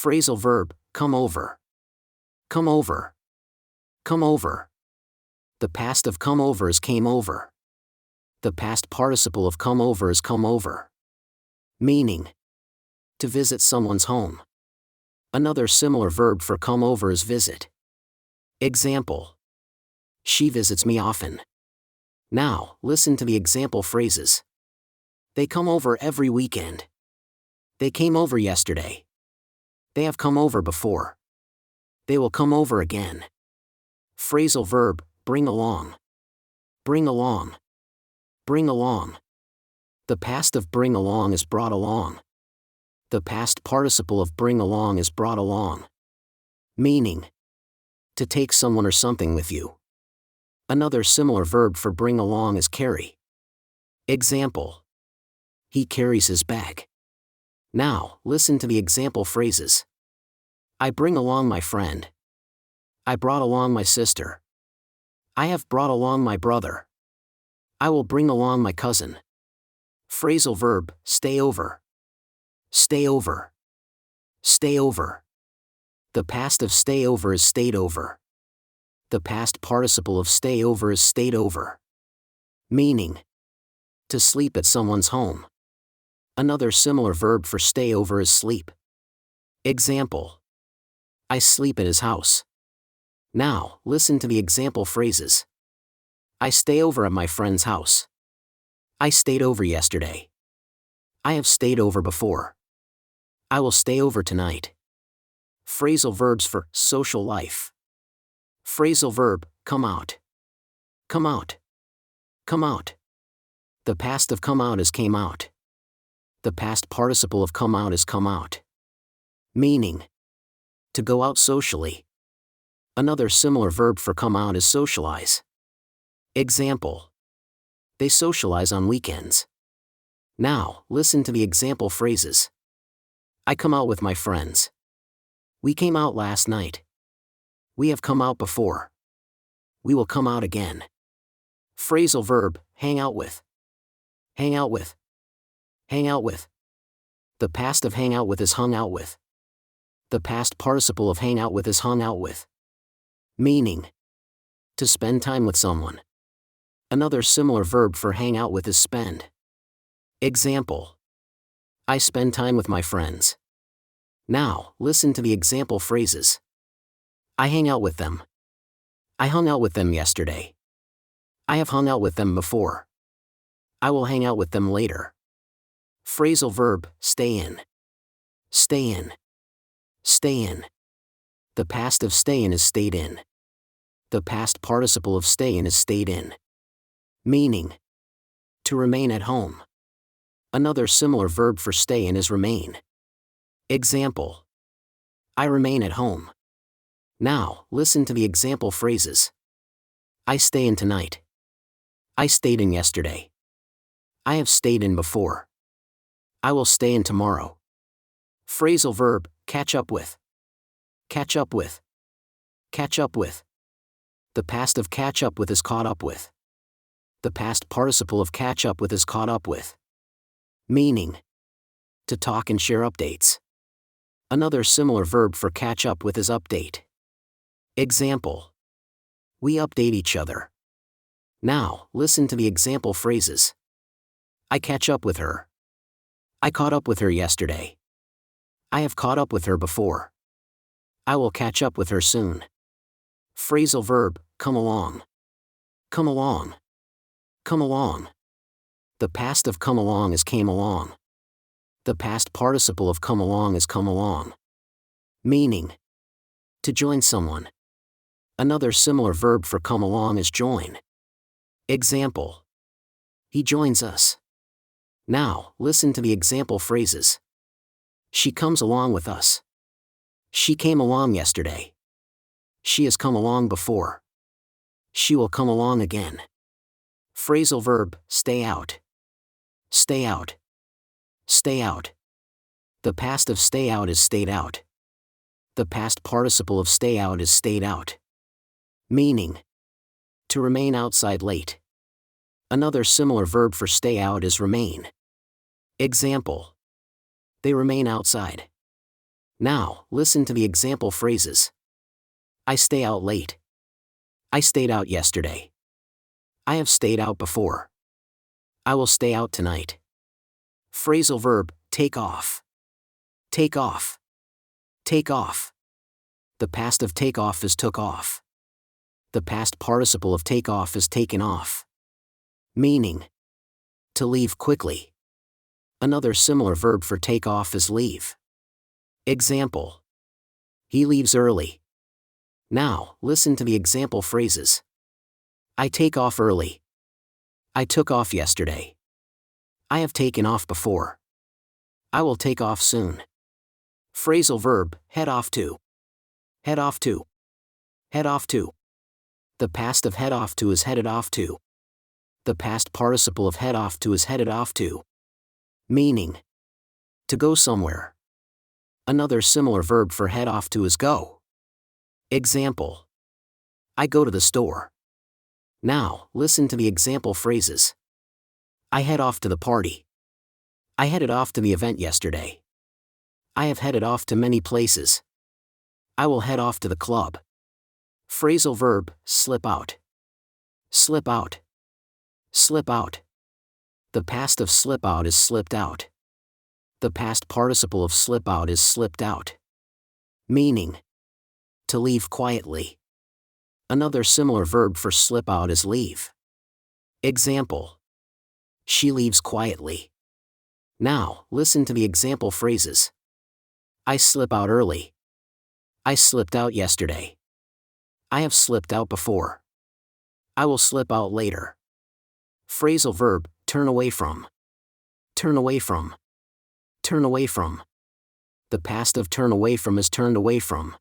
Phrasal verb, come over. Come over. Come over. The past of come over is came over. The past participle of come over is come over. Meaning, to visit someone's home. Another similar verb for come over is visit. Example: she visits me often. Now, listen to the example phrases. They come over every weekend. They came over yesterday. They have come over before. They will come over again. Phrasal verb, bring along. Bring along. Bring along. The past of bring along is brought along. The past participle of bring along is brought along. Meaning, to take someone or something with you. Another similar verb for bring along is carry. Example: he carries his bag. Now, listen to the example phrases. I bring along my friend. I brought along my sister. I have brought along my brother. I will bring along my cousin. Phrasal verb, stay over. Stay over. Stay over. The past of stay over is stayed over. The past participle of stay over is stayed over. Meaning, to sleep at someone's home. Another similar verb for stay over is sleep. Example: I sleep at his house. Now, listen to the example phrases. I stay over at my friend's house. I stayed over yesterday. I have stayed over before. I will stay over tonight. Phrasal verbs for social life. Phrasal verb, come out. Come out. Come out. The past of come out is came out. The past participle of come out is come out. Meaning, to go out socially. Another similar verb for come out is socialize. Example: they socialize on weekends. Now, listen to the example phrases. I come out with my friends. We came out last night. We have come out before. We will come out again. Phrasal verb, hang out with. Hang out with. Hang out with. The past of hang out with is hung out with. The past participle of hang out with is hung out with. Meaning, to spend time with someone. Another similar verb for hang out with is spend. Example: I spend time with my friends. Now, listen to the example phrases. I hang out with them. I hung out with them yesterday. I have hung out with them before. I will hang out with them later. Phrasal verb, stay in. Stay in. Stay in. The past of stay in is stayed in. The past participle of stay in is stayed in. Meaning, to remain at home. Another similar verb for stay in is remain. Example: I remain at home. Now, listen to the example phrases. I stay in tonight. I stayed in yesterday. I have stayed in before. I will stay in tomorrow. Phrasal verb, catch up with. Catch up with. Catch up with. The past of catch up with is caught up with. The past participle of catch up with is caught up with. Meaning, to talk and share updates. Another similar verb for catch up with is update. Example: we update each other. Now, listen to the example phrases. I catch up with her. I caught up with her yesterday. I have caught up with her before. I will catch up with her soon. Phrasal verb, come along. Come along. Come along. The past of come along is came along. The past participle of come along is come along. Meaning, to join someone. Another similar verb for come along is join. Example: he joins us. Now, listen to the example phrases. She comes along with us. She came along yesterday. She has come along before. She will come along again. Phrasal verb, stay out. Stay out. Stay out. The past of stay out is stayed out. The past participle of stay out is stayed out. Meaning, to remain outside late. Another similar verb for stay out is remain. Example: they remain outside. Now, listen to the example phrases. I stay out late. I stayed out yesterday. I have stayed out before. I will stay out tonight. Phrasal verb, take off. Take off. Take off. The past of take off is took off. The past participle of take off is taken off. Meaning, to leave quickly. Another similar verb for take off is leave. Example. He leaves early. Now, listen to the example phrases. I take off early. I took off yesterday. I have taken off before. I will take off soon. Phrasal verb, head off to. Head off to. Head off to. The past of head off to is headed off to. The past participle of head off to is headed off to. Meaning, to go somewhere. Another similar verb for head off to is go. Example. I go to the store. Now, listen to the example phrases. I head off to the party. I headed off to the event yesterday. I have headed off to many places. I will head off to the club. Phrasal verb, slip out. Slip out. Slip out. The past of slip out is slipped out. The past participle of slip out is slipped out. Meaning, to leave quietly. Another similar verb for slip out is leave. Example. She leaves quietly. Now, listen to the example phrases. I slip out early. I slipped out yesterday. I have slipped out before. I will slip out later. Phrasal verb, turn away from. Turn away from. Turn away from. The past of turn away from is turned away from.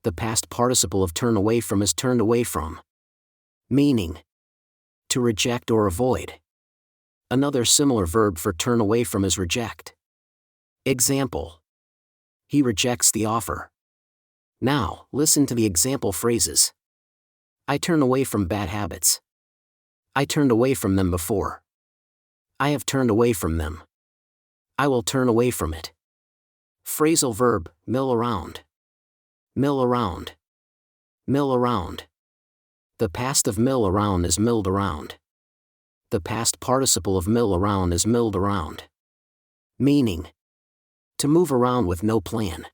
The past participle of turn away from is turned away from. Meaning, to reject or avoid. Another similar verb for turn away from is reject. Example. He rejects the offer. Now, listen to the example phrases. I turn away from bad habits. I turned away from them before. I have turned away from them. I will turn away from it. Phrasal verb, mill around. Mill around. Mill around. The past of mill around is milled around. The past participle of mill around is milled around. Meaning, to move around with no plan.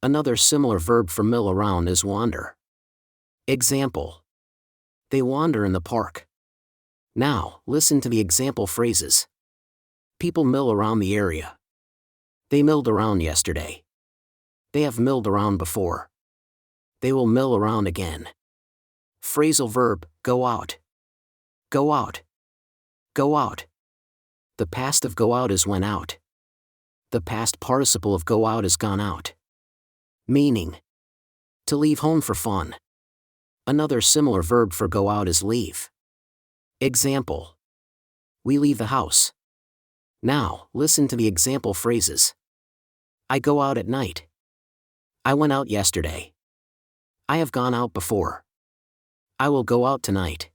Another similar verb for mill around is wander. Example. They wander in the park. Now, listen to the example phrases. People mill around the area. They milled around yesterday. They have milled around before. They will mill around again. Phrasal verb, go out. Go out. Go out. The past of go out is went out. The past participle of go out is gone out. Meaning, to leave home for fun. Another similar verb for go out is leave. Example. We leave the house. Now, listen to the example phrases. I go out at night. I went out yesterday. I have gone out before. I will go out tonight.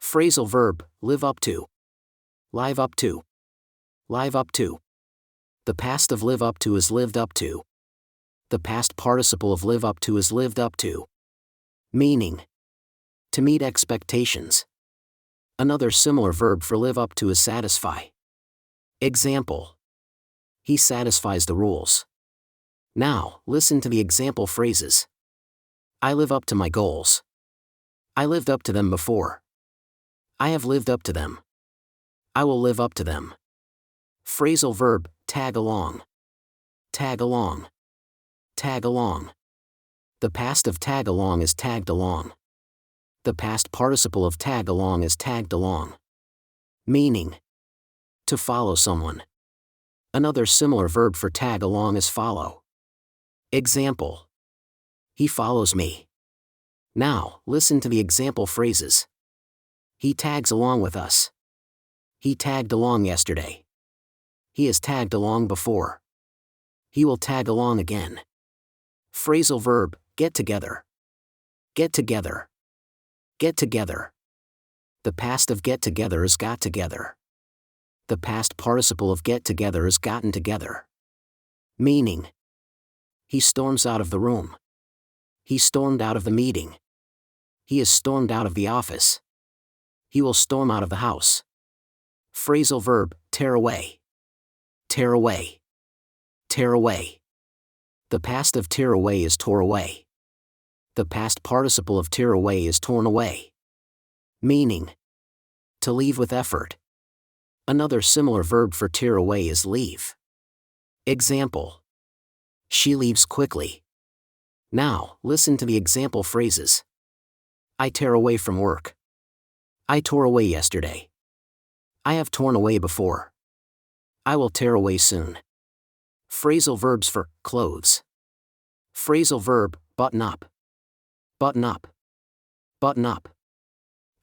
Phrasal verb, live up to. Live up to. Live up to. The past of live up to is lived up to. The past participle of live up to is lived up to. Meaning, to meet expectations. Another similar verb for live up to is satisfy. Example. He satisfies the rules. Now, listen to the example phrases. I live up to my goals. I lived up to them before. I have lived up to them. I will live up to them. Phrasal verb, tag along. Tag along. Tag along. The past of tag along is tagged along. The past participle of tag along is tagged along. Meaning, to follow someone. Another similar verb for tag along is follow. Example. He follows me. Now, listen to the example phrases. He tags along with us. He tagged along yesterday. He has tagged along before. He will tag along again. Phrasal verb, get together. Get together. Get together. The past of get together is got together. The past participle of get together is gotten together. Meaning, He storms out of the room. He stormed out of the meeting. He is stormed out of the office. He will storm out of the house. Phrasal verb, tear away. Tear away. Tear away. The past of tear away is tore away. The past participle of tear away is torn away. Meaning: to leave with effort. Another similar verb for tear away is leave. Example: she leaves quickly. Now, listen to the example phrases. I tear away from work. I tore away yesterday. I have torn away before. I will tear away soon. Phrasal verbs for clothes. Phrasal verb, button up. Button up. Button up.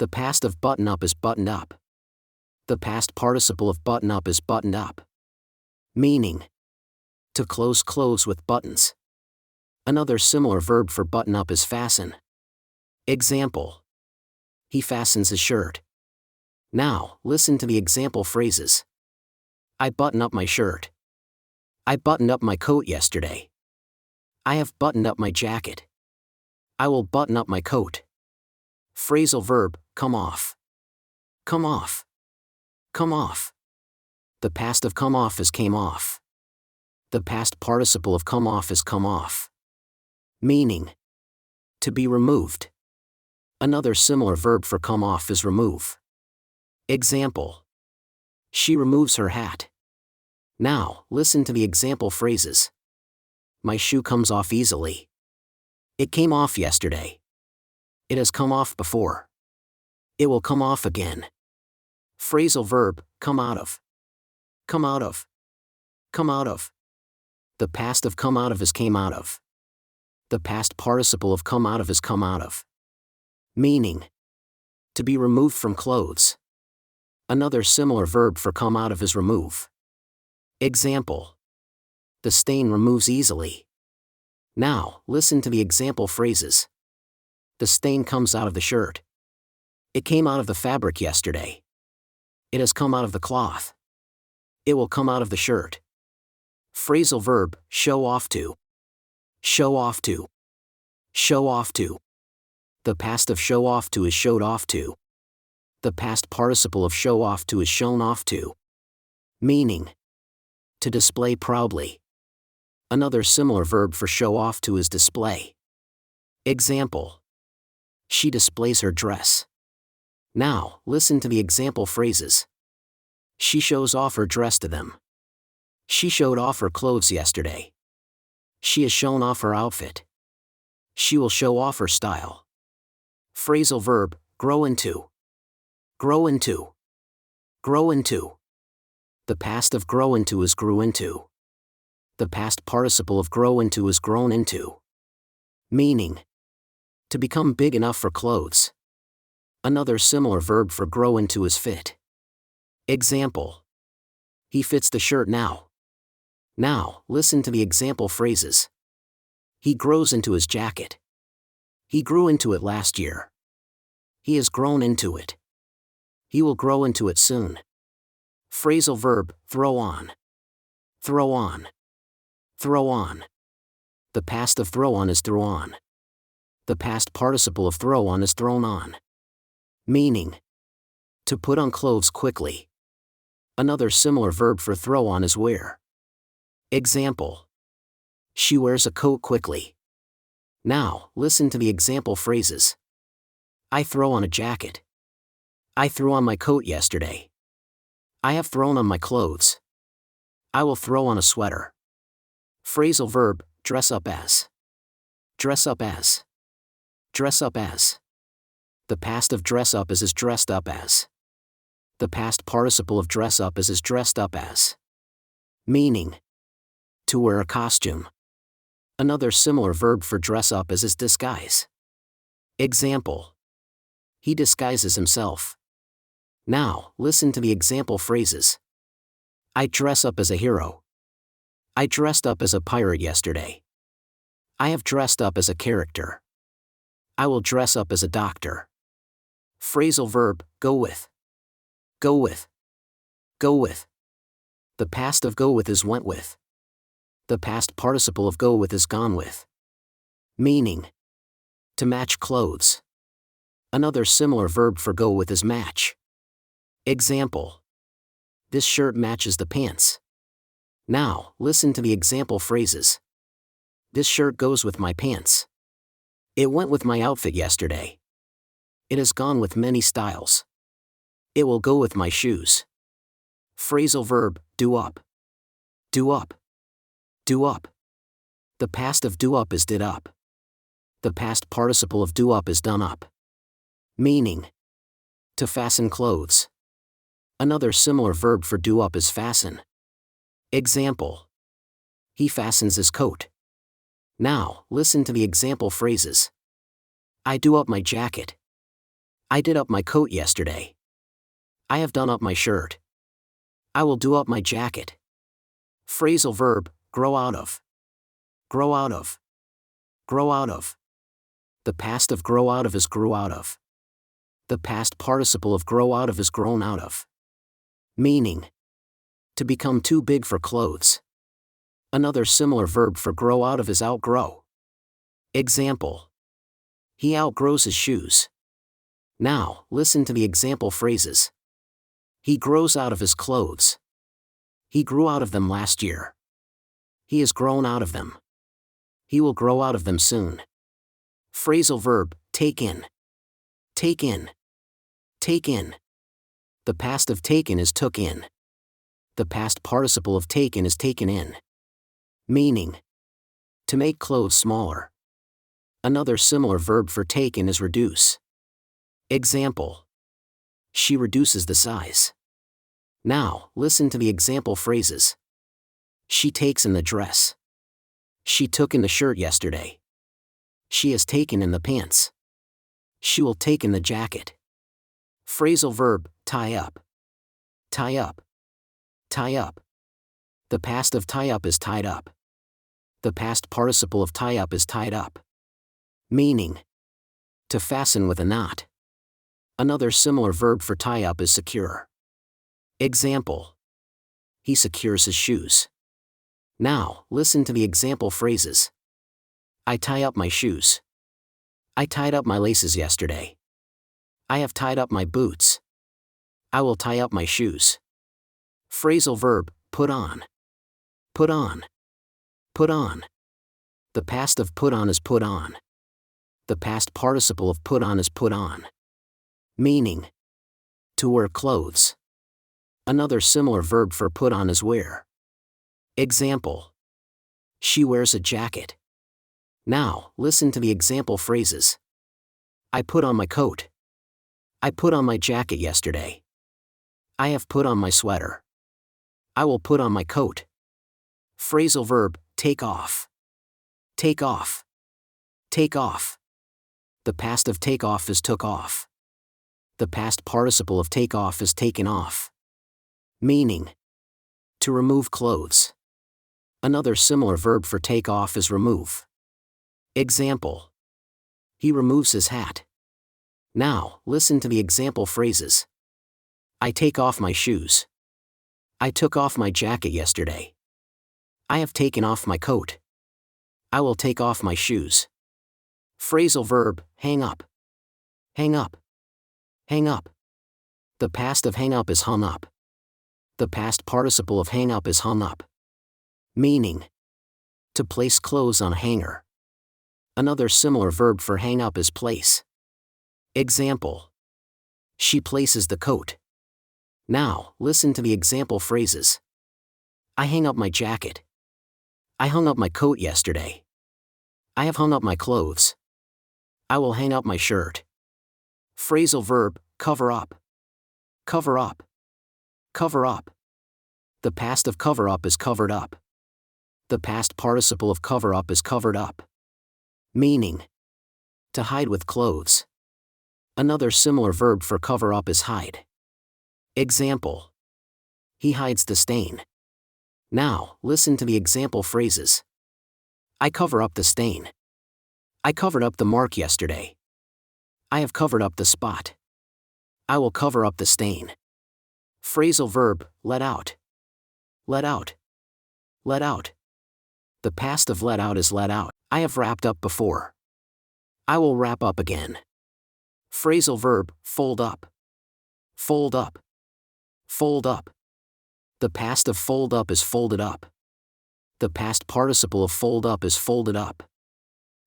The past of button up is buttoned up. The past participle of button up is buttoned up. Meaning: to close clothes with buttons. Another similar verb for button up is fasten. Example: he fastens his shirt. Now, listen to the example phrases. I button up my shirt. I buttoned up my coat yesterday. I have buttoned up my jacket. I will button up my coat. Phrasal verb, come off. Come off. Come off. The past of come off is came off. The past participle of come off is come off. Meaning: to be removed. Another similar verb for come off is remove. Example: she removes her hat. Now, listen to the example phrases. My shoe comes off easily. It came off yesterday. It has come off before. It will come off again. Phrasal verb, come out of. Come out of. Come out of. The past of come out of is came out of. The past participle of come out of is come out of. Meaning: to be removed from clothes. Another similar verb for come out of is remove. Example: the stain removes easily. Now, listen to the example phrases. The stain comes out of the shirt. It came out of the fabric yesterday. It has come out of the cloth. It will come out of the shirt. Phrasal verb, show off to. Show off to. Show off to. The past of show off to is showed off to. The past participle of show off to is shown off to. Meaning: to display proudly. Another similar verb for show off to is display. Example: she displays her dress. Now, listen to the example phrases. She shows off her dress to them. She showed off her clothes yesterday. She has shown off her outfit. She will show off her style. Phrasal verb, grow into. Grow into. Grow into. The past of grow into is grew into. The past participle of grow into is grown into. Meaning: to become big enough for clothes. Another similar verb for grow into is fit. Example: he fits the shirt now. Now, listen to the example phrases. He grows into his jacket. He grew into it last year. He has grown into it. He will grow into it soon. Phrasal verb, throw on. Throw on. Throw on. The past of throw on is throw on. The past participle of throw on is thrown on. Meaning: to put on clothes quickly. Another similar verb for throw on is wear. Example: she wears a coat quickly. Now, listen to the example phrases. I throw on a jacket. I threw on my coat yesterday. I have thrown on my clothes. I will throw on a sweater. Phrasal verb, dress up as. Dress up as. Dress up as. The past of dress up is dressed up as. The past participle of dress up is dressed up as. Meaning: to wear a costume. Another similar verb for dress up is disguise. Example: he disguises himself. Now, listen to the example phrases. I dress up as a hero. I dressed up as a pirate yesterday. I have dressed up as a character. I will dress up as a doctor. Phrasal verb, go with. Go with. Go with. The past of go with is went with. The past participle of go with is gone with. Meaning: to match clothes. Another similar verb for go with is match. Example: this shirt matches the pants. Now, listen to the example phrases. This shirt goes with my pants. It went with my outfit yesterday. It has gone with many styles. It will go with my shoes. Phrasal verb, do up. Do up. Do up. The past of do up is did up. The past participle of do up is done up. Meaning: to fasten clothes. Another similar verb for do up is fasten. Example: he fastens his coat. Now, listen to the example phrases. I do up my jacket. I did up my coat yesterday. I have done up my shirt. I will do up my jacket. Phrasal verb, grow out of. Grow out of. Grow out of. The past of grow out of is grew out of. The past participle of grow out of is grown out of. Meaning: to become too big for clothes. Another similar verb for grow out of is outgrow. Example: he outgrows his shoes. Now, listen to the example phrases. He grows out of his clothes. He grew out of them last year. He has grown out of them. He will grow out of them soon. Phrasal verb, take in. Take in. Take in. The past of taken is took in. The past participle of taken is taken in. Meaning: to make clothes smaller. Another similar verb for taken is reduce. Example: she reduces the size. Now, listen to the example phrases. She takes in the dress. She took in the shirt yesterday. She has taken in the pants. She will take in the jacket. Phrasal verb, tie up. Tie up. Tie up. The past of tie up is tied up. The past participle of tie up is tied up. Meaning: to fasten with a knot. Another similar verb for tie up is secure. Example: he secures his shoes. Now, listen to the example phrases. I tie up my shoes. I tied up my laces yesterday. I have tied up my boots. I will tie up my shoes. Phrasal verb, put on. Put on. Put on. The past of put on is put on. The past participle of put on is put on. Meaning: to wear clothes. Another similar verb for put on is wear. Example: she wears a jacket. Now, listen to the example phrases. I put on my coat. I put on my jacket yesterday. I have put on my sweater. I will put on my coat. Phrasal verb, take off. Take off. Take off. The past of take off is took off. The past participle of take off is taken off. Meaning: to remove clothes. Another similar verb for take off is remove. Example: he removes his hat. Now, listen to the example phrases. I take off my shoes. I took off my jacket yesterday. I have taken off my coat. I will take off my shoes. Phrasal verb, hang up. Hang up. Hang up. The past of hang up is hung up. The past participle of hang up is hung up. Meaning: to place clothes on a hanger. Another similar verb for hang up is place. Example: she places the coat. Now, listen to the example phrases. I hang up my jacket. I hung up my coat yesterday. I have hung up my clothes. I will hang up my shirt. Phrasal verb, cover up. Cover up. Cover up. The past of cover up is covered up. The past participle of cover up is covered up. Meaning: to hide with clothes. Another similar verb for cover up is hide. Example: he hides the stain. Now, listen to the example phrases. I cover up the stain. I covered up the mark yesterday. I have covered up the spot. I will cover up the stain. Phrasal verb, let out. Let out. Let out. The past of let out is let out. I have wrapped up before. I will wrap up again. Phrasal verb, fold up. Fold up. Fold up. The past of fold up is folded up. The past participle of fold up is folded up.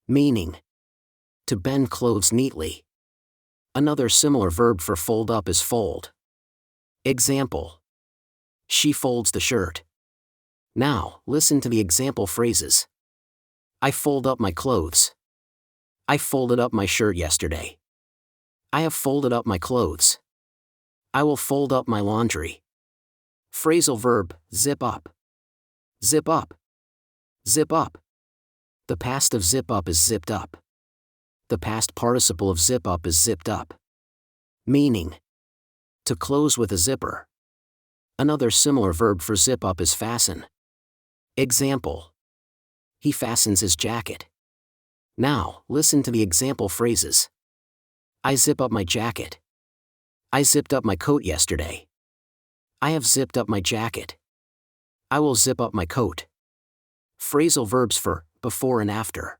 Meaning, to bend clothes neatly. Another similar verb for fold up is fold. Example. She folds the shirt. Now, listen to the example phrases. I fold up my clothes. I folded up my shirt yesterday. I have folded up my clothes. I will fold up my laundry. Phrasal verb, zip up. Zip up. Zip up. The past of zip up is zipped up. The past participle of zip up is zipped up. Meaning, to close with a zipper. Another similar verb for zip up is fasten. Example. He fastens his jacket. Now, listen to the example phrases. I zip up my jacket. I zipped up my coat yesterday. I have zipped up my jacket. I will zip up my coat. Phrasal verbs for before and after.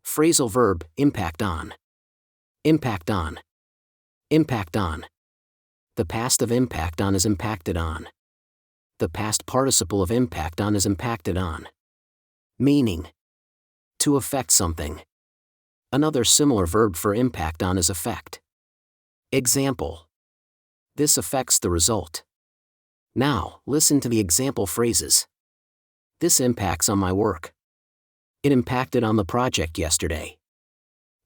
Phrasal verb, impact on. Impact on. Impact on. The past of impact on is impacted on. The past participle of impact on is impacted on. Meaning, to affect something. Another similar verb for impact on is affect. Example. This affects the result. Now, listen to the example phrases. This impacts on my work. It impacted on the project yesterday.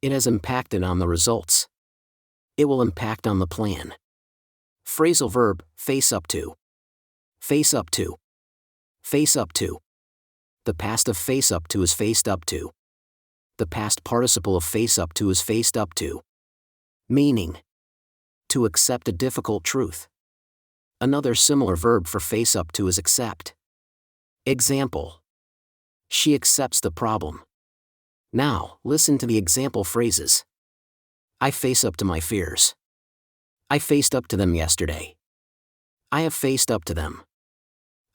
It has impacted on the results. It will impact on the plan. Phrasal verb, face up to. Face up to. Face up to. The past of face up to is faced up to. The past participle of face up to is faced up to. Meaning, to accept a difficult truth. Another similar verb for face up to is accept. Example. She accepts the problem. Now, listen to the example phrases. I face up to my fears. I faced up to them yesterday. I have faced up to them.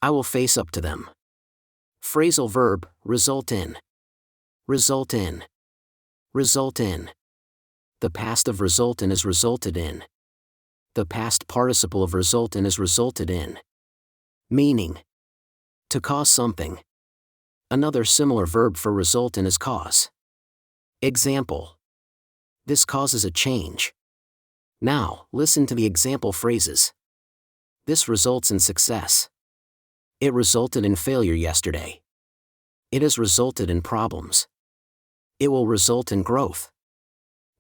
I will face up to them. Phrasal verb, result in. Result in. Result in. The past of result in is resulted in. The past participle of result in is resulted in. Meaning, to cause something. Another similar verb for result in is cause. Example. This causes a change. Now, listen to the example phrases. This results in success. It resulted in failure yesterday. It has resulted in problems. It will result in growth.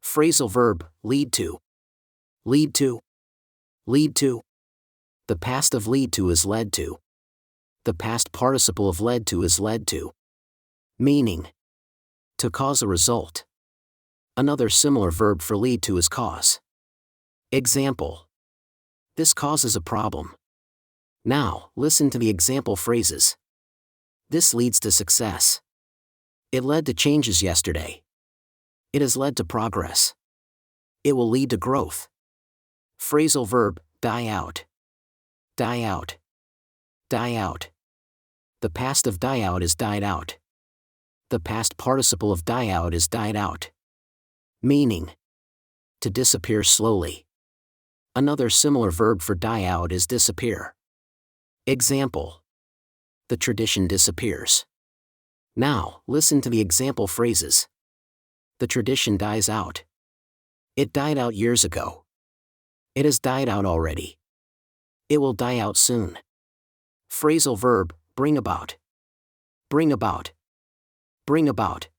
Phrasal verb, lead to. Lead to. Lead to. The past of lead to is led to. The past participle of led to is led to. Meaning, to cause a result. Another similar verb for lead to is cause. Example. This causes a problem. Now, listen to the example phrases. This leads to success. It led to changes yesterday. It has led to progress. It will lead to growth. Phrasal verb, die out. Die out. Die out. The past of die out is died out. The past participle of die out is died out. Meaning, to disappear slowly. Another similar verb for die out is disappear. Example. The tradition disappears. Now, listen to the example phrases. The tradition dies out. It died out years ago. It has died out already. It will die out soon. Phrasal verb, bring about. Bring about. Bring about.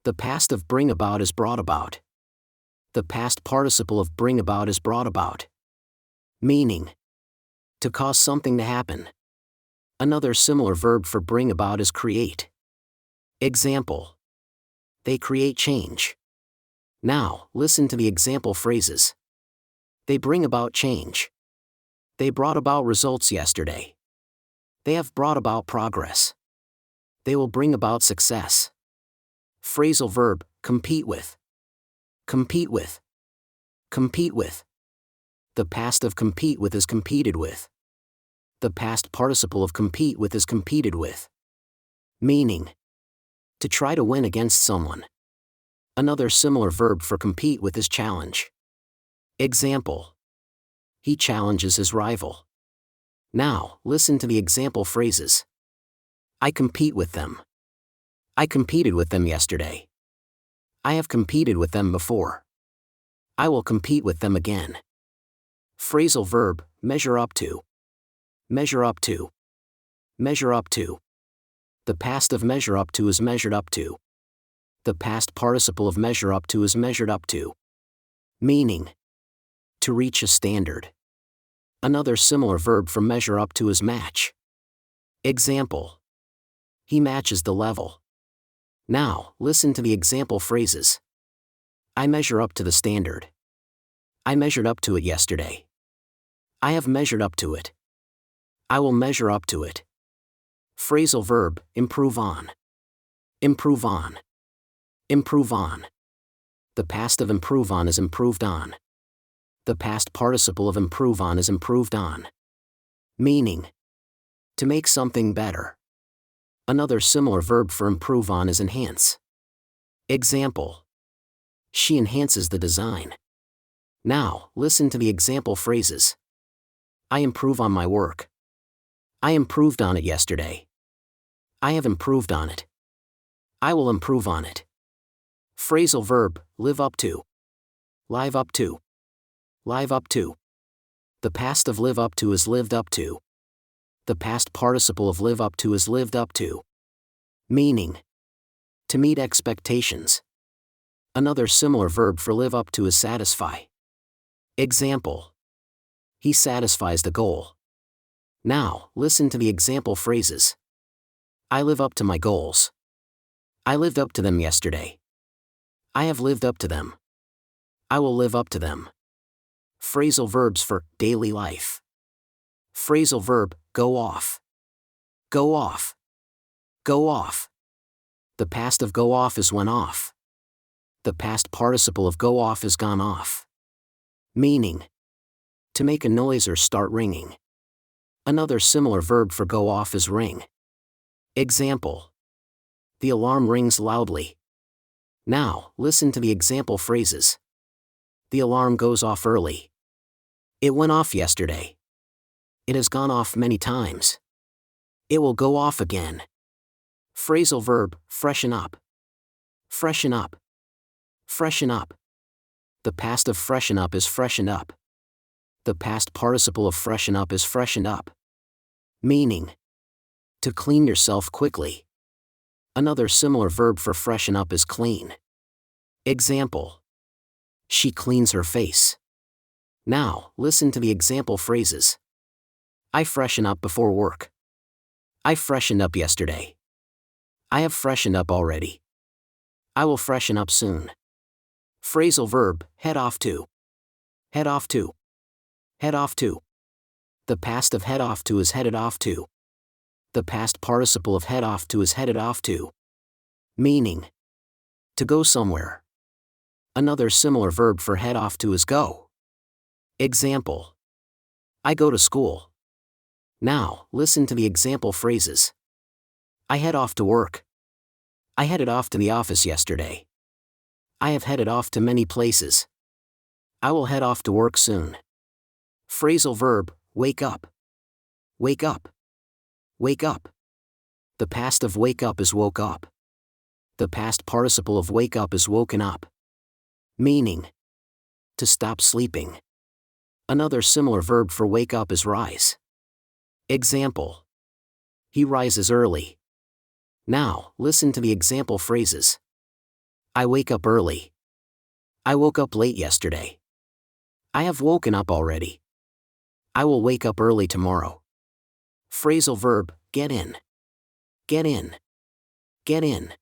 The past of bring about is brought about. The past participle of bring about is brought about. Meaning, to cause something to happen. Another similar verb for bring about is create. Example. They create change. Now, listen to the example phrases. They bring about change. They brought about results yesterday. They have brought about progress. They will bring about success. Phrasal verb, compete with. Compete with. Compete with. The past of compete with is competed with. The past participle of compete with is competed with. Meaning. To try to win against someone. Another similar verb for compete with is challenge. Example. He challenges his rival. Now, listen to the example phrases. I compete with them. I competed with them yesterday. I have competed with them before. I will compete with them again. Phrasal verb, measure up to. Measure up to. Measure up to. The past of measure up to is measured up to. The past participle of measure up to is measured up to. Meaning. To reach a standard. Another similar verb for measure up to is match. Example. He matches the level. Now, listen to the example phrases. I measure up to the standard. I measured up to it yesterday. I have measured up to it. I will measure up to it. Phrasal verb, improve on. Improve on. Improve on. The past of improve on is improved on. The past participle of improve on is improved on. Meaning. To make something better. Another similar verb for improve on is enhance. Example. She enhances the design. Now, listen to the example phrases. I improve on my work. I improved on it yesterday. I have improved on it. I will improve on it. Phrasal verb, live up to. Live up to. Live up to. The past of live up to is lived up to. The past participle of live up to is lived up to. Meaning. To meet expectations. Another similar verb for live up to is satisfy. Example. He satisfies the goal. Now, listen to the example phrases. I live up to my goals. I lived up to them yesterday. I have lived up to them. I will live up to them. Phrasal verbs for daily life. Phrasal verb, go off. Go off. Go off. The past of go off is went off. The past participle of go off is gone off. Meaning. To make a noise or start ringing. Another similar verb for go off is ring. Example. The alarm rings loudly. Now, listen to the example phrases. The alarm goes off early. It went off yesterday. It has gone off many times. It will go off again. Phrasal verb, freshen up. Freshen up. Freshen up. The past of freshen up is freshened up. The past participle of freshen up is freshened up. Meaning. To clean yourself quickly. Another similar verb for freshen up is clean. Example. She cleans her face. Now, listen to the example phrases. I freshen up before work. I freshened up yesterday. I have freshened up already. I will freshen up soon. Phrasal verb, head off to. Head off to. Head off to. The past of head off to is headed off to. The past participle of head off to is headed off to. Meaning. To go somewhere. Another similar verb for head off to is go. Example. I go to school. Now, listen to the example phrases. I head off to work. I headed off to the office yesterday. I have headed off to many places. I will head off to work soon. Phrasal verb, wake up. Wake up. Wake up. The past of wake up is woke up. The past participle of wake up is woken up. Meaning. To stop sleeping. Another similar verb for wake up is rise. Example. He rises early. Now, listen to the example phrases. I wake up early. I woke up late yesterday. I have woken up already. I will wake up early tomorrow. Phrasal verb, get in. Get in. Get in.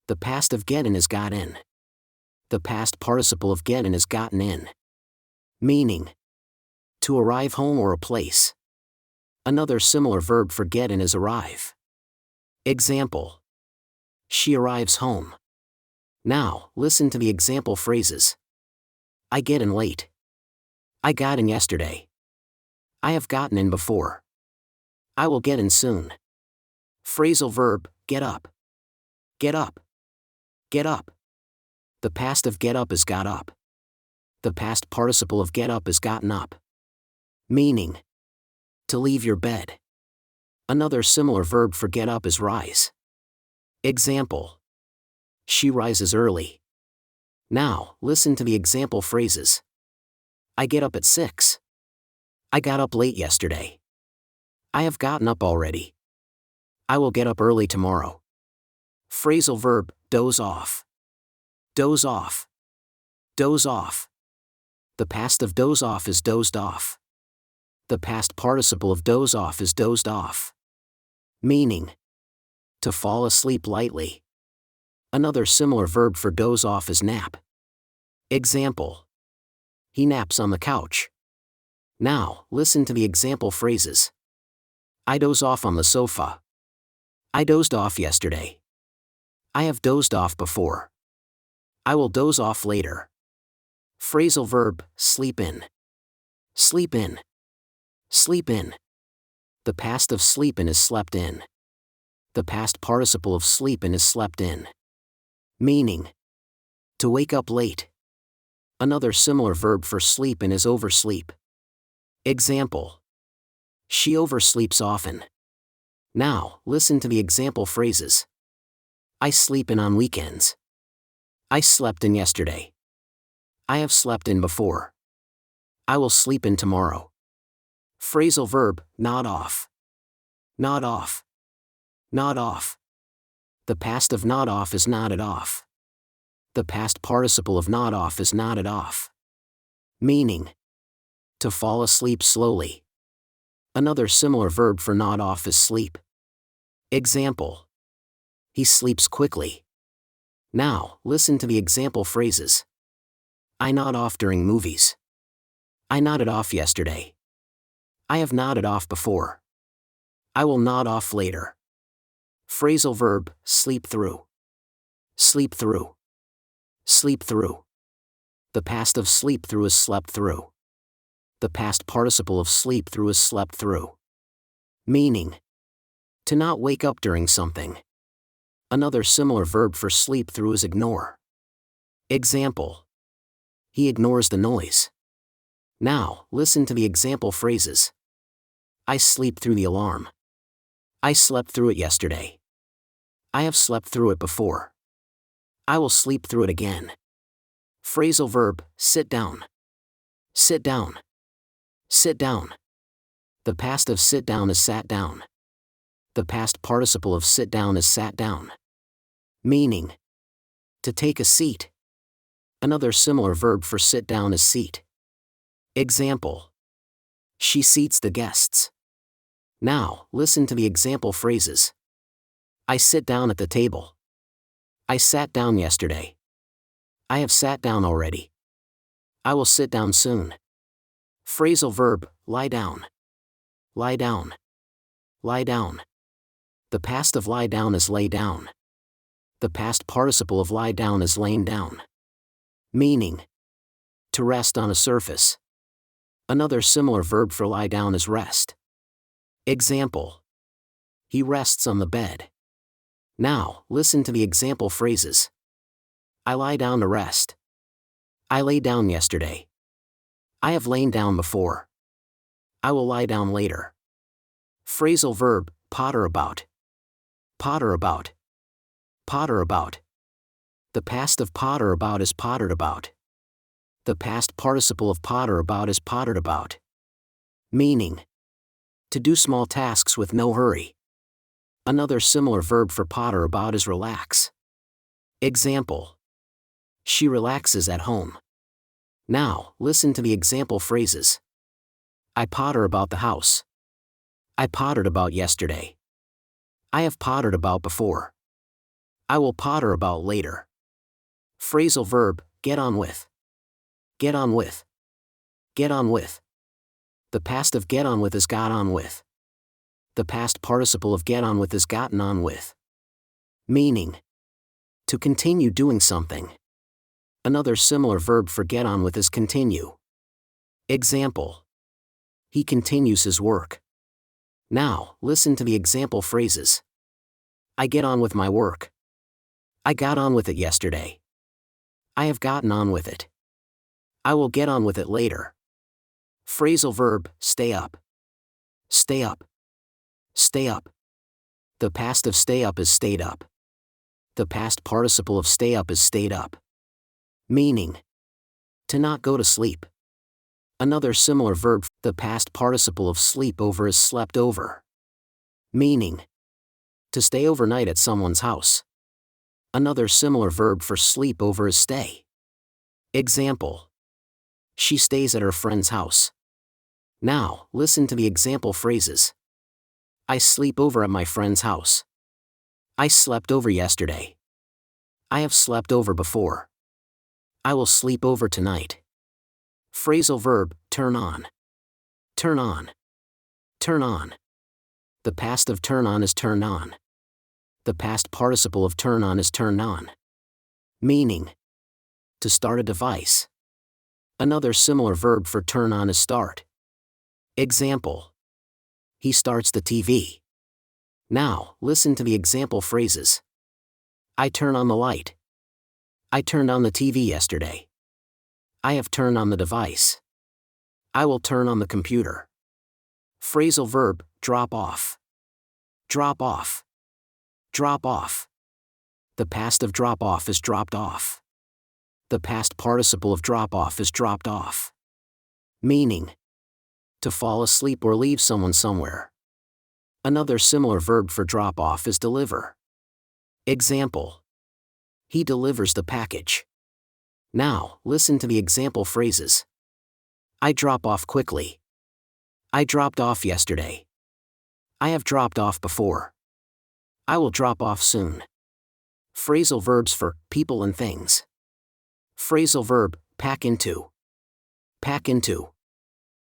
The past of get in is got in. The past participle of get in is gotten in. Meaning. To arrive home or a place. Another similar verb for get in is arrive. Example. She arrives home. Now, listen to the example phrases. I get in late. I got in yesterday. I have gotten in before. I will get in soon. Phrasal verb, get up. Get up. Get up. The past of get up is got up. The past participle of get up is gotten up. Meaning, to leave your bed. Another similar verb for get up is rise. Example. She rises early. Now, listen to the example phrases. I get up at 6. I got up late yesterday. I have gotten up already. I will get up early tomorrow. Phrasal verb, doze off. Doze off. Doze off. The past of doze off is dozed off. The past participle of doze off is dozed off. Meaning, to fall asleep lightly. Another similar verb for doze off is nap. Example. He naps on the couch. Now, listen to the example phrases. I doze off on the sofa. I dozed off yesterday. I have dozed off before. I will doze off later. Phrasal verb, sleep in. Sleep in. Sleep in. The past of sleep in is slept in. The past participle of sleep in is slept in. Meaning, to wake up late. Another similar verb for sleep in is oversleep. Example. She oversleeps often. Now, listen to the example phrases. I sleep in on weekends. I slept in yesterday. I have slept in before. I will sleep in tomorrow. Phrasal verb, nod off. Nod off. Nod off. The past of nod off is nodded off. The past participle of nod off is nodded off. Meaning, to fall asleep slowly. Another similar verb for nod off is sleep. Example. He sleeps quickly. Now, listen to the example phrases. I nod off during movies. I nodded off yesterday. I have nodded off before. I will nod off later. Phrasal verb, sleep through. Sleep through. Sleep through. The past of sleep through is slept through. The past participle of sleep through is slept through. Meaning, to not wake up during something. Another similar verb for sleep through is ignore. Example. He ignores the noise. Now, listen to the example phrases. I sleep through the alarm. I slept through it yesterday. I have slept through it before. I will sleep through it again. Phrasal verb, sit down. Sit down. Sit down. The past of sit down is sat down. The past participle of sit down is sat down. Meaning, to take a seat. Another similar verb for sit down is seat. Example. She seats the guests. Now, listen to the example phrases. I sit down at the table. I sat down yesterday. I have sat down already. I will sit down soon. Phrasal verb, lie down. Lie down. Lie down. The past of lie down is lay down. The past participle of lie down is lain down. Meaning, to rest on a surface. Another similar verb for lie down is rest. Example. He rests on the bed. Now, listen to the example phrases. I lie down to rest. I lay down yesterday. I have lain down before. I will lie down later. Phrasal verb, potter about. Potter about. Potter about. The past of potter about is pottered about. The past participle of potter about is pottered about. Meaning, to do small tasks with no hurry. Another similar verb for potter about is relax. Example. She relaxes at home. Now, listen to the example phrases. I potter about the house. I pottered about yesterday. I have pottered about before. I will potter about later. Phrasal verb, get on with. Get on with. Get on with. The past of get on with is got on with. The past participle of get on with is gotten on with. Meaning, to continue doing something. Another similar verb for get on with is continue. Example. He continues his work. Now, listen to the example phrases. I get on with my work. I got on with it yesterday. I have gotten on with it. I will get on with it later. Phrasal verb, stay up. Stay up. Stay up. The past of stay up is stayed up. The past participle of stay up is stayed up. Meaning, to not go to sleep. Another similar verb, the past participle of sleep over is slept over. Meaning, to stay overnight at someone's house. Another similar verb for sleep over is stay. Example. She stays at her friend's house. Now, listen to the example phrases. I sleep over at my friend's house. I slept over yesterday. I have slept over before. I will sleep over tonight. Phrasal verb, turn on. Turn on. Turn on. The past of turn on is turned on. The past participle of turn on is turned on. Meaning, to start a device. Another similar verb for turn on is start. Example. He starts the TV. Now, listen to the example phrases. I turn on the light. I turned on the TV yesterday. I have turned on the device. I will turn on the computer. Phrasal verb, drop off. Drop off. Drop off. The past of drop off is dropped off. The past participle of drop off is dropped off. Meaning, to fall asleep or leave someone somewhere. Another similar verb for drop off is deliver. Example. He delivers the package. Now, listen to the example phrases. I drop off quickly. I dropped off yesterday. I have dropped off before. I will drop off soon. Phrasal verbs for people and things. Phrasal verb, pack into. Pack into.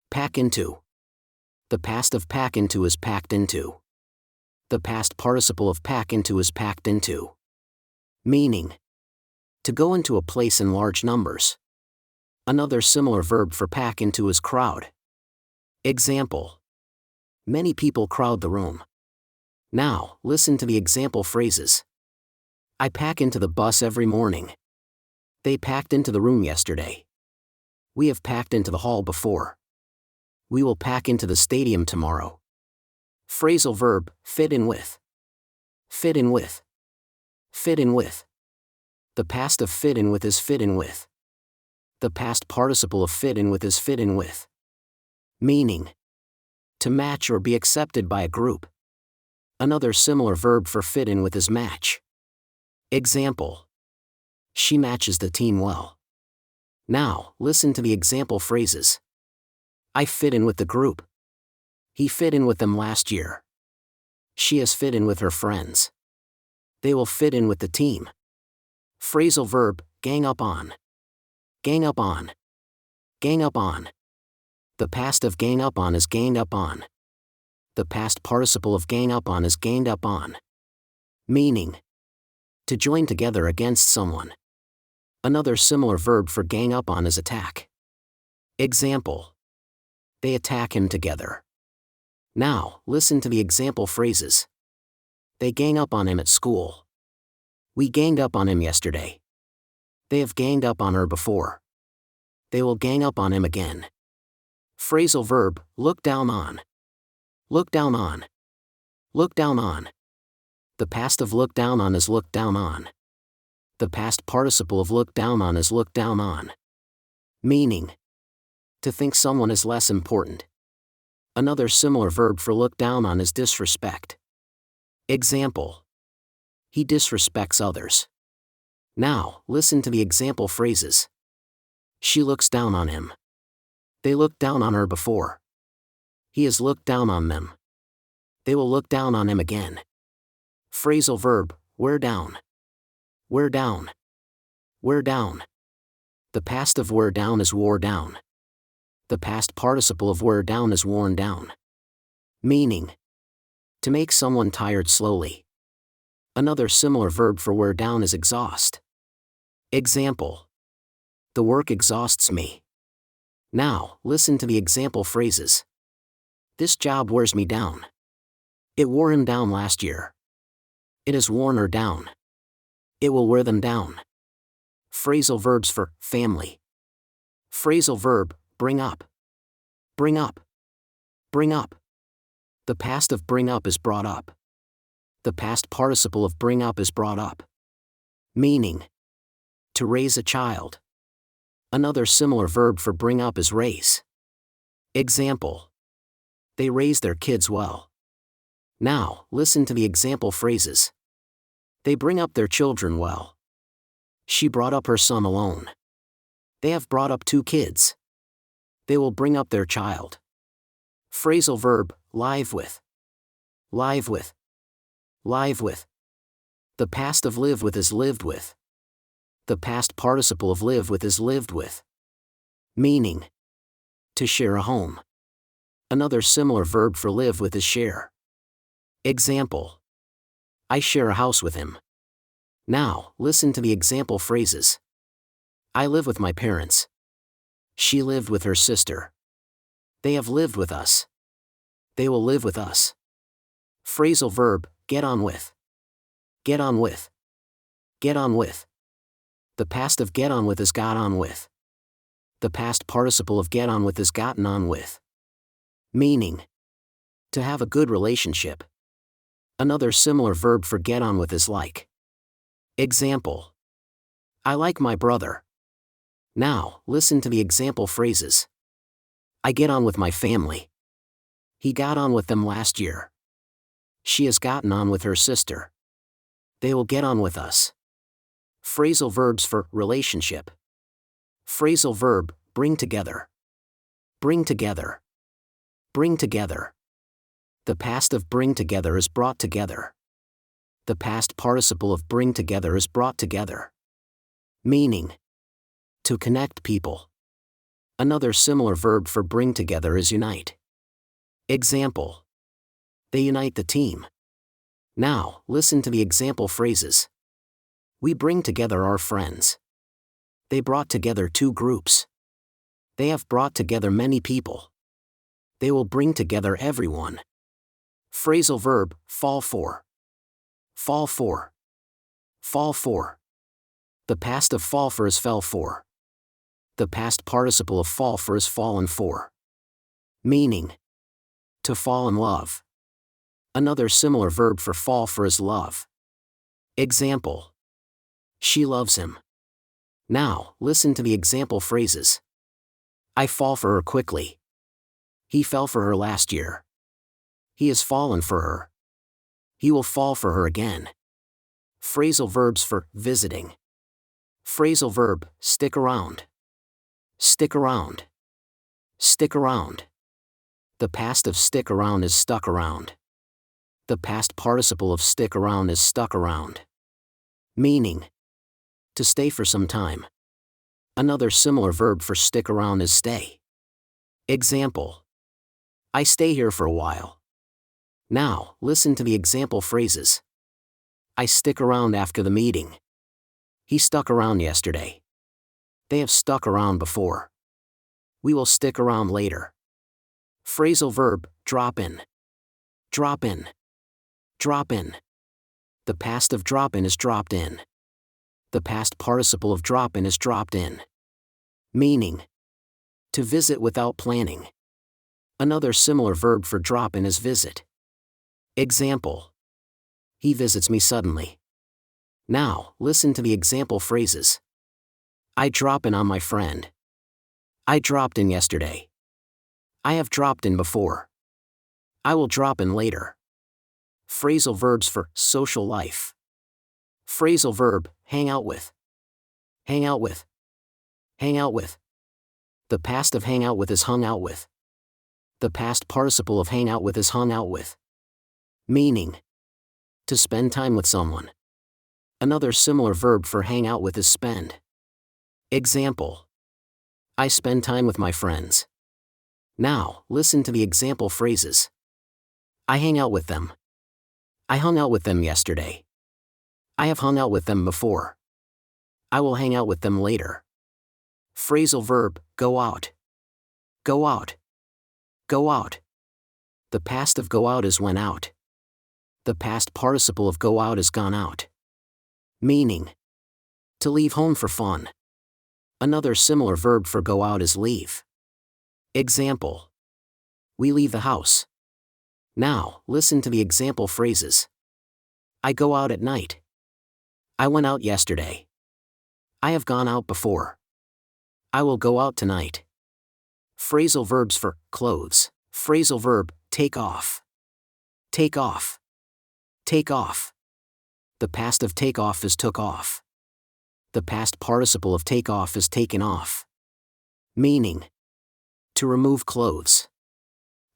Pack into. The past of pack into is packed into. The past participle of pack into is packed into. Meaning, to go into a place in large numbers. Another similar verb for pack into is crowd. Example. Many people crowd the room. Now, listen to the example phrases. I pack into the bus every morning. They packed into the room yesterday. We have packed into the hall before. We will pack into the stadium tomorrow. Phrasal verb, fit in with. Fit in with. Fit in with. The past of fit in with is fit in with. The past participle of fit in with is fit in with. Meaning, to match or be accepted by a group. Another similar verb for fit in with is match. Example. She matches the team well. Now, listen to the example phrases. I fit in with the group. He fit in with them last year. She has fit in with her friends. They will fit in with the team. Phrasal verb, gang up on. Gang up on. Gang up on. The past of gang up on is ganged up on. The past participle of gang up on is ganged up on. Meaning, to join together against someone. Another similar verb for gang up on is attack. Example. They attack him together. Now, listen to the example phrases. They gang up on him at school. We ganged up on him yesterday. They have ganged up on her before. They will gang up on him again. Phrasal verb, look down on. Look down on. Look down on. The past of look down on is look down on. The past participle of look down on is look down on. Meaning, to think someone is less important. Another similar verb for look down on is disrespect. Example. He disrespects others. Now, listen to the example phrases. She looks down on him. They looked down on her before. He has looked down on them. They will look down on him again. Phrasal verb, wear down. Wear down. Wear down. The past of wear down is wore down. The past participle of wear down is worn down. Meaning, to make someone tired slowly. Another similar verb for wear down is exhaust. Example. The work exhausts me. Now, listen to the example phrases. This job wears me down. It wore him down last year. It has worn her down. It will wear them down. Phrasal verbs for family. Phrasal verb, bring up. Bring up. Bring up. The past of bring up is brought up. The past participle of bring up is brought up. Meaning: to raise a child. Another similar verb for bring up is raise. Example: they raise their kids well. Now, listen to the example phrases. They bring up their children well. She brought up her son alone. They have brought up 2 kids. They will bring up their child. Phrasal verb, live with. Live with. Live with. The past of live with is lived with. The past participle of live with is lived with. Meaning: to share a home. Another similar verb for live with is share. Example: I share a house with him. Now, listen to the example phrases. I live with my parents. She lived with her sister. They have lived with us. They will live with us. Phrasal verb, get on with. Get on with. Get on with. The past of get on with is got on with. The past participle of get on with is gotten on with. Meaning: to have a good relationship. Another similar verb for get on with is like. Example: I like my brother. Now, listen to the example phrases. I get on with my family. He got on with them last year. She has gotten on with her sister. They will get on with us. Phrasal verbs for relationship. Phrasal verb, bring together. Bring together. Bring together. The past of bring together is brought together. The past participle of bring together is brought together. Meaning: to connect people. Another similar verb for bring together is unite. Example: they unite the team. Now, listen to the example phrases. We bring together our friends. They brought together 2 groups. They have brought together many people. They will bring together everyone. Phrasal verb, fall for. Fall for. Fall for. The past of fall for is fell for. The past participle of fall for is fallen for. Meaning: to fall in love. Another similar verb for fall for is love. Example: she loves him. Now, listen to the example phrases. I fall for her quickly. He fell for her last year. He has fallen for her. He will fall for her again. Phrasal verbs for visiting. Phrasal verb, stick around. Stick around. Stick around. The past of stick around is stuck around. The past participle of stick around is stuck around. Meaning: to stay for some time. Another similar verb for stick around is stay. Example: I stay here for a while. Now, listen to the example phrases. I stick around after the meeting. He stuck around yesterday. They have stuck around before. We will stick around later. Phrasal verb, drop in. Drop in. Drop in. The past of drop in is dropped in. The past participle of drop in is dropped in. Meaning: to visit without planning. Another similar verb for drop in is visit. Example: he visits me suddenly. Now, listen to the example phrases. I drop in on my friend. I dropped in yesterday. I have dropped in before. I will drop in later. Phrasal verbs for social life. Phrasal verb, hang out with. Hang out with. Hang out with. The past of hang out with is hung out with. The past participle of hang out with is hung out with. Meaning: to spend time with someone. Another similar verb for hang out with is spend. Example: I spend time with my friends. Now, listen to the example phrases. I hang out with them. I hung out with them yesterday. I have hung out with them before. I will hang out with them later. Phrasal verb, go out. Go out. Go out. The past of go out is went out. The past participle of go out is gone out. Meaning, to leave home for fun. Another similar verb for go out is leave. Example. We leave the house. Now, listen to the example phrases. I go out at night. I went out yesterday. I have gone out before. I will go out tonight. Phrasal verbs for clothes. Phrasal verb, take off. Take off. Take off. The past of take off is took off. The past participle of take off is taken off. Meaning, to remove clothes.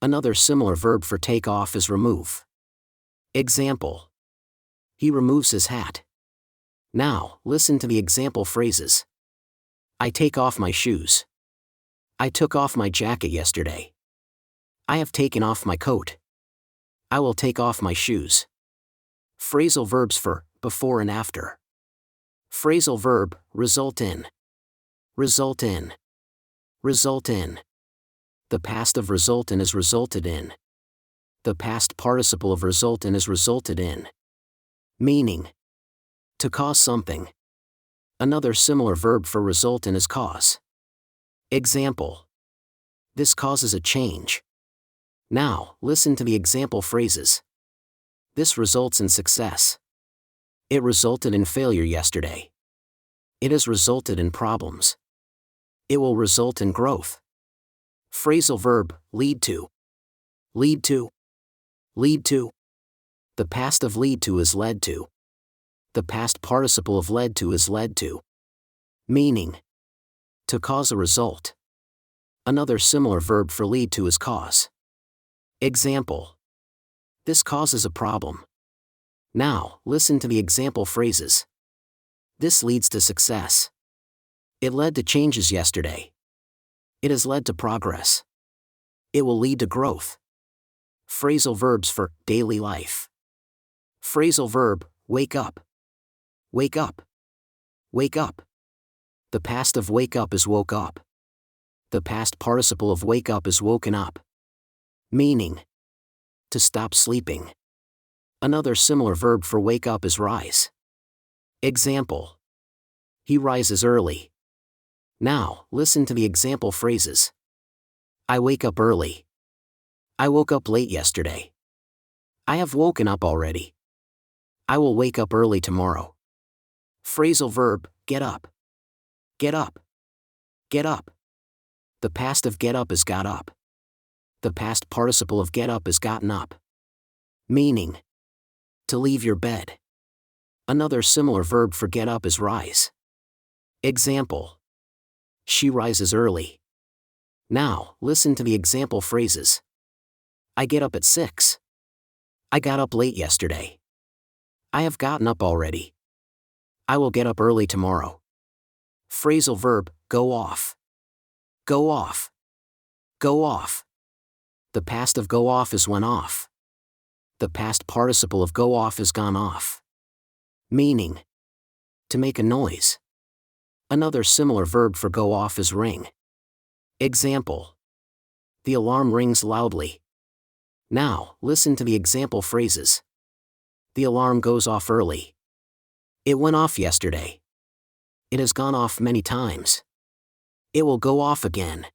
Another similar verb for take off is remove. Example. He removes his hat. Now, listen to the example phrases. I take off my shoes. I took off my jacket yesterday. I have taken off my coat. I will take off my shoes. Phrasal verbs for before and after. Phrasal verb, result in. Result in. Result in. The past of result in is resulted in. The past participle of result in is resulted in. Meaning, to cause something. Another similar verb for result in is cause. Example. This causes a change. Now, listen to the example phrases. This results in success. It resulted in failure yesterday. It has resulted in problems. It will result in growth. Phrasal verb, lead to. Lead to. Lead to. The past of lead to is led to. The past participle of led to is led to. Meaning, to cause a result. Another similar verb for lead to is cause. Example. This causes a problem. Now, listen to the example phrases. This leads to success. It led to changes yesterday. It has led to progress. It will lead to growth. Phrasal verbs for daily life. Phrasal verb, wake up. Wake up. Wake up. The past of wake up is woke up. The past participle of wake up is woken up. Meaning, to stop sleeping. Another similar verb for wake up is rise. Example. He rises early. Now, listen to the example phrases. I wake up early. I woke up late yesterday. I have woken up already. I will wake up early tomorrow. Phrasal verb, get up. Get up. Get up. The past of get up is got up. The past participle of get up is gotten up. Meaning, to leave your bed. Another similar verb for get up is rise. Example. She rises early. Now, listen to the example phrases. I get up at 6. I got up late yesterday. I have gotten up already. I will get up early tomorrow. Phrasal verb, go off. Go off. Go off. The past of go off is went off. The past participle of go off is gone off. Meaning, to make a noise. Another similar verb for go off is ring. Example. The alarm rings loudly. Now, listen to the example phrases. The alarm goes off early. It went off yesterday. It has gone off many times. It will go off again.